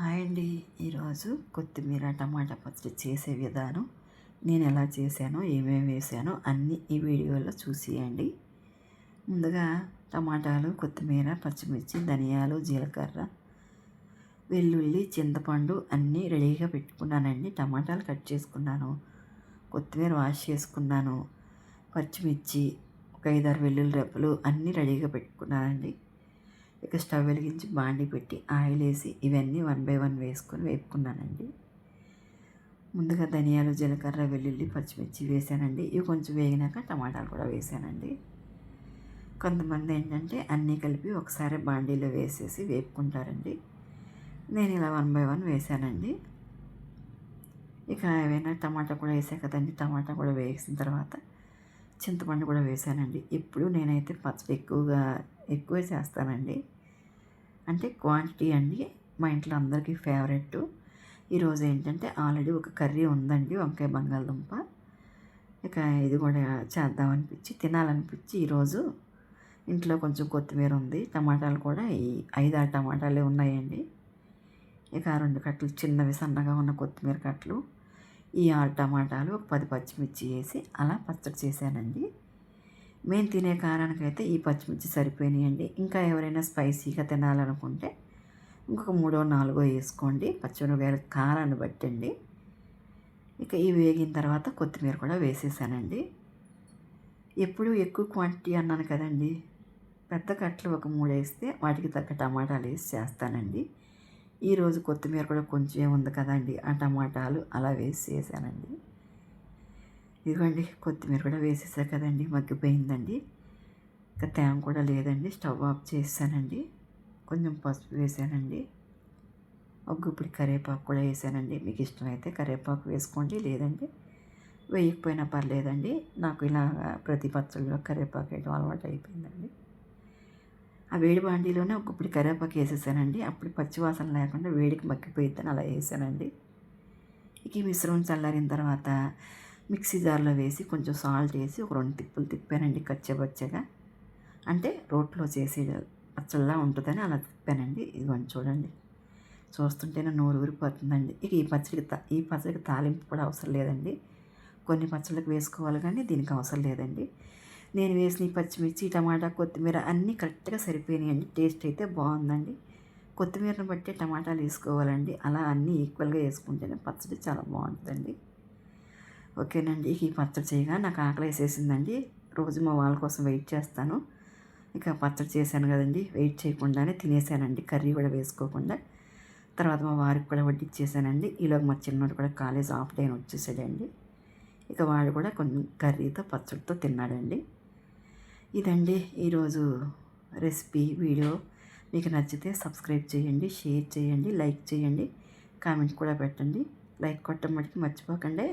Hi అండి. ఈరోజు కొత్తిమీర టమాటా పచ్చడి చేసే విధానం, నేను ఎలా చేశానో ఏమేమి వేసానో అన్నీ ఈ వీడియోలో చూసేయండి. ముందుగా టమాటాలు, కొత్తిమీర, పచ్చిమిర్చి, ధనియాలు, జీలకర్ర, వెల్లుల్లి, చింతపండు అన్నీ రెడీగా పెట్టుకున్నానండి. టమాటాలు కట్ చేసుకున్నాను, కొత్తిమీర వాష్ చేసుకున్నాను, పచ్చిమిర్చి, ఒక 5-6 వెల్లుల్లి రెబ్బలు అన్నీ రెడీగా పెట్టుకున్నానండి. ఇక స్టవ్ వెలిగించి బాండీ పెట్టి ఆయిల్ వేసి ఇవన్నీ 1 బై 1 వేసుకొని వేపుకున్నానండి. ముందుగా ధనియాలు, జీలకర్ర, వెల్లుల్లి, పచ్చిమిర్చి వేసానండి. ఇవి కొంచెం వేగినాక టమాటాలు కూడా వేసానండి. కొంతమంది ఏంటంటే అన్నీ కలిపి ఒకసారి బాండీలో వేసేసి వేపుకుంటారండి. నేను ఇలా 1 బై 1 వేసానండి. ఇక ఏవైనా టమాటా కూడా వేసా కదండి, టమాటా కూడా వేసిన తర్వాత చింతపండు కూడా వేసానండి. ఇప్పుడు నేనైతే పచ్చడి ఎక్కువే చేస్తానండి. అంటే క్వాంటిటీ అండి. మా ఇంట్లో అందరికీ ఫేవరెట్. ఈరోజు ఏంటంటే ఆల్రెడీ ఒక కర్రీ ఉందండి, వంకాయ బంగాళదుంప. ఇక ఇది కూడా చేద్దామనిపించి తినాలనిపించి ఈరోజు ఇంట్లో కొంచెం కొత్తిమీర ఉంది, టమాటాలు కూడా ఈ 5-6 టమాటాలే ఉన్నాయండి. ఇక 2 కట్టలు చిన్నవి సన్నగా ఉన్న కొత్తిమీర కట్టలు, ఈ 6 టమాటాలు, ఒక 10 పచ్చిమిర్చి వేసి అలా పచ్చడి చేశానండి. మేము తినే కారానికైతే ఈ పచ్చిమిర్చి సరిపోయినాయండి. ఇంకా ఎవరైనా స్పైసీగా తినాలనుకుంటే ఇంకొక 3-4 వేసుకోండి, పచ్చిమిరపకాయల కారాన్ని బట్టండి. ఇక ఇవి వేగిన తర్వాత కొత్తిమీర కూడా వేసేసానండి. ఎప్పుడు ఎక్కువ క్వాంటిటీ అన్నాను కదండి, పెద్ద కట్టలు ఒక 3 వేస్తే వాటికి తగ్గ టమాటాలు వేసి చేస్తానండి. ఈరోజు కొత్తిమీర కూడా కొంచెం ఉంది కదండి, ఆ టమాటాలు అలా వేసి చేశానండి. ఇదిగోండి కొత్తిమీర కూడా వేసేసా కదండి, మగ్గిపోయిందండి. ఇంకా తేమ కూడా లేదండి, స్టవ్ ఆఫ్ చేసానండి. కొంచెం పసుపు వేసానండి, ఒక గుప్పిడి కరివేపాకు కూడా వేసానండి. మీకు ఇష్టమైతే కరివేపాకు వేసుకోండి, లేదంటే వేయకపోయినా పర్లేదండి. నాకు ఇలా ప్రతి పచ్చళ్ళలో కరివేపాకు వేయడం అలవాటు అయిపోయిందండి. ఆ వేడి బాండీలోనే ఒక గుప్పిడి కరివేపాకు వేసేసానండి. అప్పుడు పచ్చివాసన లేకుండా వేడికి మగ్గిపోయిద్దని అలా వేసానండి. ఇక ఈ మిశ్రమం చల్లారిన తర్వాత మిక్సీ జార్లో వేసి కొంచెం సాల్ట్ వేసి ఒక 2 తిప్పులు తిప్పానండి కచ్చబచ్చగా. అంటే రోట్లో చేసి పచ్చళ్ళలా ఉంటుందని అలా తిప్పానండి. ఇదిగోండి చూడండి, చూస్తుంటేనే నోరు ఊరిపోతుందండి. ఇక ఈ పచ్చడికి తాలింపు కూడా అవసరం లేదండి. కొన్ని పచ్చళ్ళకి వేసుకోవాలి కానీ దీనికి అవసరం లేదండి. నేను వేసిన ఈ పచ్చిమిర్చి, టమాటా, కొత్తిమీర అన్నీ కరెక్ట్గా సరిపోయినాయండి. టేస్ట్ అయితే బాగుందండి. కొత్తిమీరను బట్టి టమాటాలు వేసుకోవాలండి. అలా అన్నీ ఈక్వల్గా వేసుకుంటేనే పచ్చడి చాలా బాగుంటుందండి. ఓకేనండి. ఈ పచ్చడి చేయగా నాకు ఆకలి వేసేసిందండి. రోజు మా వాళ్ళ కోసం వెయిట్ చేస్తాను. ఇక పచ్చడి చేశాను కదండి, వెయిట్ చేయకుండానే తినేసానండి, కర్రీ కూడా వేసుకోకుండా. తర్వాత మా వారికి కూడా వడ్డిచ్చేసానండి. ఈలోగా మా చిన్నోడు కూడా కాలేజ్ హాఫ్ డే అని వచ్చేసాడండి. ఇక వాడు కూడా కొంచెం కర్రీతో పచ్చడితో తిన్నాడండి. ఇదండి ఈరోజు రెసిపీ వీడియో. మీకు నచ్చితే సబ్స్క్రైబ్ చేయండి, షేర్ చేయండి, లైక్ చేయండి, కామెంట్ కూడా పెట్టండి. లైక్ కొట్టడం మటుకు మర్చిపోకండి.